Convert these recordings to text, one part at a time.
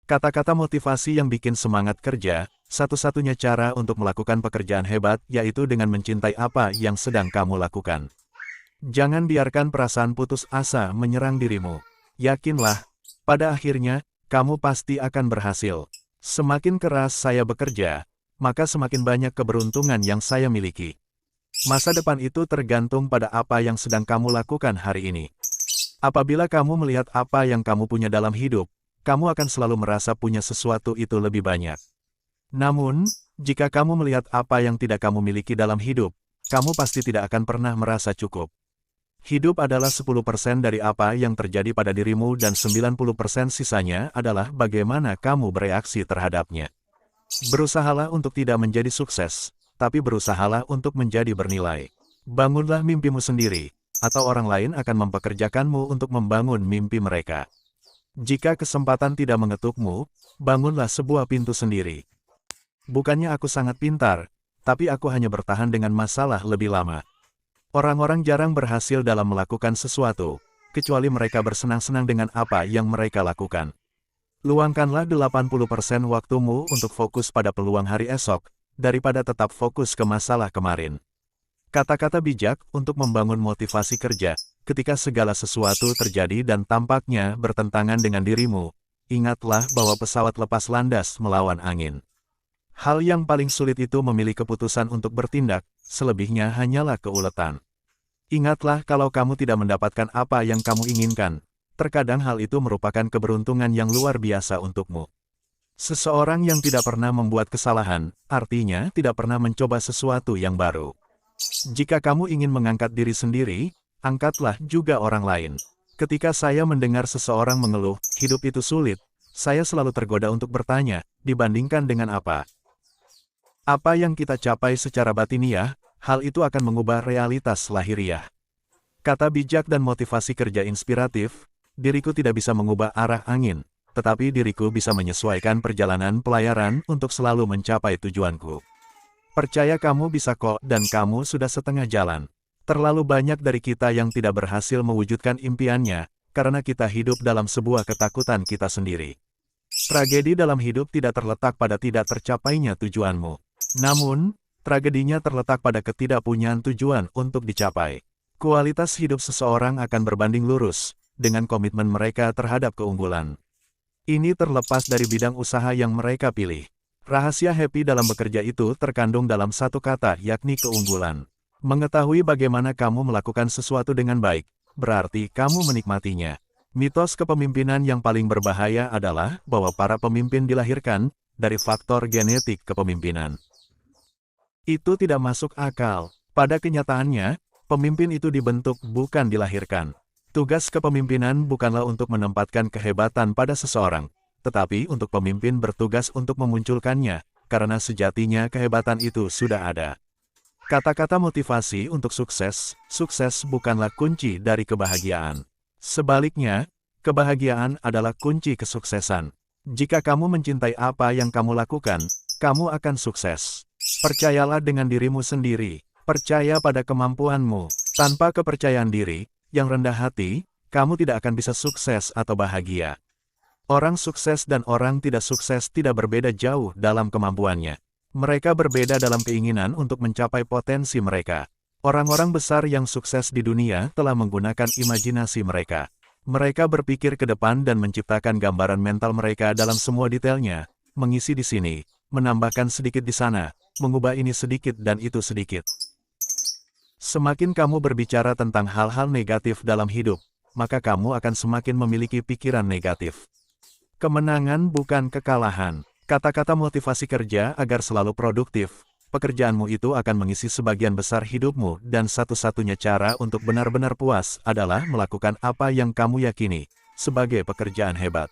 Kata-kata motivasi yang bikin semangat kerja, satu-satunya cara untuk melakukan pekerjaan hebat yaitu dengan mencintai apa yang sedang kamu lakukan. Jangan biarkan perasaan putus asa menyerang dirimu. Yakinlah, pada akhirnya, kamu pasti akan berhasil. Semakin keras saya bekerja, maka semakin banyak keberuntungan yang saya miliki. Masa depan itu tergantung pada apa yang sedang kamu lakukan hari ini. Apabila kamu melihat apa yang kamu punya dalam hidup, kamu akan selalu merasa punya sesuatu itu lebih banyak. Namun, jika kamu melihat apa yang tidak kamu miliki dalam hidup, kamu pasti tidak akan pernah merasa cukup. Hidup adalah 10% dari apa yang terjadi pada dirimu dan 90% sisanya adalah bagaimana kamu bereaksi terhadapnya. Berusahalah untuk tidak menjadi sukses, tapi berusahalah untuk menjadi bernilai. Bangunlah mimpimu sendiri, atau orang lain akan mempekerjakanmu untuk membangun mimpi mereka. Jika kesempatan tidak mengetukmu, bangunlah sebuah pintu sendiri. Bukannya aku sangat pintar, tapi aku hanya bertahan dengan masalah lebih lama. Orang-orang jarang berhasil dalam melakukan sesuatu, kecuali mereka bersenang-senang dengan apa yang mereka lakukan. Luangkanlah 80% waktumu untuk fokus pada peluang hari esok, daripada tetap fokus ke masalah kemarin. Kata-kata bijak untuk membangun motivasi kerja, ketika segala sesuatu terjadi dan tampaknya bertentangan dengan dirimu, ingatlah bahwa pesawat lepas landas melawan angin. Hal yang paling sulit itu memilih keputusan untuk bertindak, selebihnya hanyalah keuletan. Ingatlah kalau kamu tidak mendapatkan apa yang kamu inginkan, terkadang hal itu merupakan keberuntungan yang luar biasa untukmu. Seseorang yang tidak pernah membuat kesalahan, artinya tidak pernah mencoba sesuatu yang baru. Jika kamu ingin mengangkat diri sendiri, angkatlah juga orang lain. Ketika saya mendengar seseorang mengeluh, hidup itu sulit, saya selalu tergoda untuk bertanya, dibandingkan dengan apa? Apa yang kita capai secara batiniah, hal itu akan mengubah realitas lahiriah. Kata bijak dan motivasi kerja inspiratif, diriku tidak bisa mengubah arah angin, tetapi diriku bisa menyesuaikan perjalanan pelayaran untuk selalu mencapai tujuanku. Percaya kamu bisa kok dan kamu sudah setengah jalan. Terlalu banyak dari kita yang tidak berhasil mewujudkan impiannya, karena kita hidup dalam sebuah ketakutan kita sendiri. Tragedi dalam hidup tidak terletak pada tidak tercapainya tujuanmu. Namun, tragedinya terletak pada ketidakpunyaan tujuan untuk dicapai. Kualitas hidup seseorang akan berbanding lurus dengan komitmen mereka terhadap keunggulan. Ini terlepas dari bidang usaha yang mereka pilih. Rahasia happy dalam bekerja itu terkandung dalam satu kata, yakni keunggulan. Mengetahui bagaimana kamu melakukan sesuatu dengan baik, berarti kamu menikmatinya. Mitos kepemimpinan yang paling berbahaya adalah bahwa para pemimpin dilahirkan dari faktor genetik kepemimpinan. Itu tidak masuk akal. Pada kenyataannya, pemimpin itu dibentuk bukan dilahirkan. Tugas kepemimpinan bukanlah untuk menempatkan kehebatan pada seseorang, tetapi untuk pemimpin bertugas untuk memunculkannya, karena sejatinya kehebatan itu sudah ada. Kata-kata motivasi untuk sukses, sukses bukanlah kunci dari kebahagiaan. Sebaliknya, kebahagiaan adalah kunci kesuksesan. Jika kamu mencintai apa yang kamu lakukan, kamu akan sukses. Percayalah dengan dirimu sendiri, percaya pada kemampuanmu. Tanpa kepercayaan diri yang rendah hati, kamu tidak akan bisa sukses atau bahagia. Orang sukses dan orang tidak sukses tidak berbeda jauh dalam kemampuannya. Mereka berbeda dalam keinginan untuk mencapai potensi mereka. Orang-orang besar yang sukses di dunia telah menggunakan imajinasi mereka. Mereka berpikir ke depan dan menciptakan gambaran mental mereka dalam semua detailnya, mengisi di sini, menambahkan sedikit di sana, mengubah ini sedikit dan itu sedikit. Semakin kamu berbicara tentang hal-hal negatif dalam hidup, maka kamu akan semakin memiliki pikiran negatif. Kemenangan bukan kekalahan. Kata-kata motivasi kerja agar selalu produktif. Pekerjaanmu itu akan mengisi sebagian besar hidupmu dan satu-satunya cara untuk benar-benar puas adalah melakukan apa yang kamu yakini sebagai pekerjaan hebat.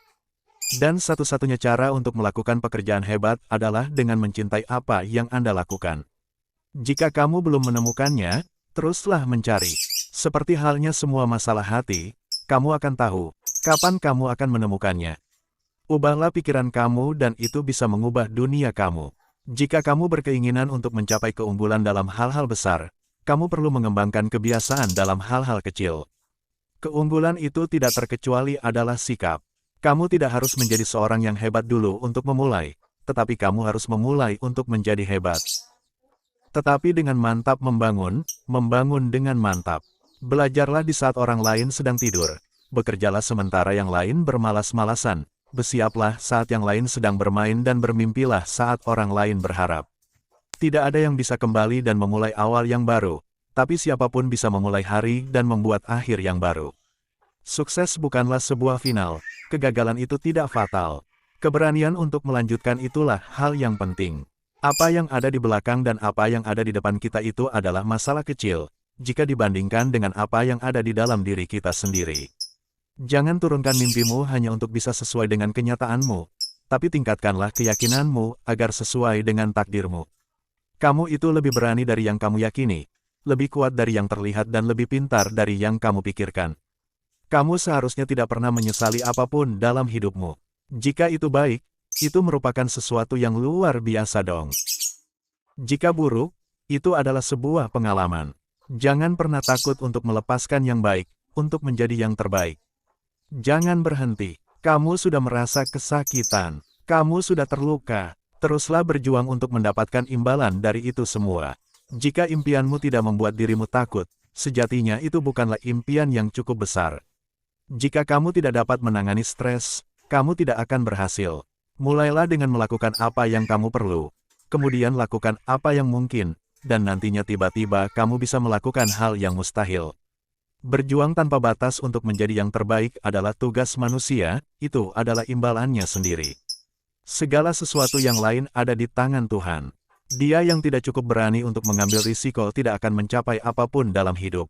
Dan satu-satunya cara untuk melakukan pekerjaan hebat adalah dengan mencintai apa yang Anda lakukan. Jika kamu belum menemukannya, teruslah mencari. Seperti halnya semua masalah hati, kamu akan tahu kapan kamu akan menemukannya. Ubahlah pikiran kamu dan itu bisa mengubah dunia kamu. Jika kamu berkeinginan untuk mencapai keunggulan dalam hal-hal besar, kamu perlu mengembangkan kebiasaan dalam hal-hal kecil. Keunggulan itu tidak terkecuali adalah sikap. Kamu tidak harus menjadi seorang yang hebat dulu untuk memulai, tetapi kamu harus memulai untuk menjadi hebat. Tetapi dengan mantap membangun, membangun dengan mantap. Belajarlah di saat orang lain sedang tidur. Bekerjalah sementara yang lain bermalas-malasan. Bersiaplah saat yang lain sedang bermain dan bermimpilah saat orang lain berharap. Tidak ada yang bisa kembali dan memulai awal yang baru, tapi siapapun bisa memulai hari dan membuat akhir yang baru. Sukses bukanlah sebuah final, kegagalan itu tidak fatal. Keberanian untuk melanjutkan itulah hal yang penting. Apa yang ada di belakang dan apa yang ada di depan kita itu adalah masalah kecil, jika dibandingkan dengan apa yang ada di dalam diri kita sendiri. Jangan turunkan mimpimu hanya untuk bisa sesuai dengan kenyataanmu, tapi tingkatkanlah keyakinanmu agar sesuai dengan takdirmu. Kamu itu lebih berani dari yang kamu yakini, lebih kuat dari yang terlihat dan lebih pintar dari yang kamu pikirkan. Kamu seharusnya tidak pernah menyesali apapun dalam hidupmu. Jika itu baik, itu merupakan sesuatu yang luar biasa dong. Jika buruk, itu adalah sebuah pengalaman. Jangan pernah takut untuk melepaskan yang baik, untuk menjadi yang terbaik. Jangan berhenti. Kamu sudah merasa kesakitan. Kamu sudah terluka. Teruslah berjuang untuk mendapatkan imbalan dari itu semua. Jika impianmu tidak membuat dirimu takut, sejatinya itu bukanlah impian yang cukup besar. Jika kamu tidak dapat menangani stres, kamu tidak akan berhasil. Mulailah dengan melakukan apa yang kamu perlu. Kemudian lakukan apa yang mungkin, dan nantinya tiba-tiba kamu bisa melakukan hal yang mustahil. Berjuang tanpa batas untuk menjadi yang terbaik adalah tugas manusia, itu adalah imbalannya sendiri. Segala sesuatu yang lain ada di tangan Tuhan. Dia yang tidak cukup berani untuk mengambil risiko tidak akan mencapai apapun dalam hidup.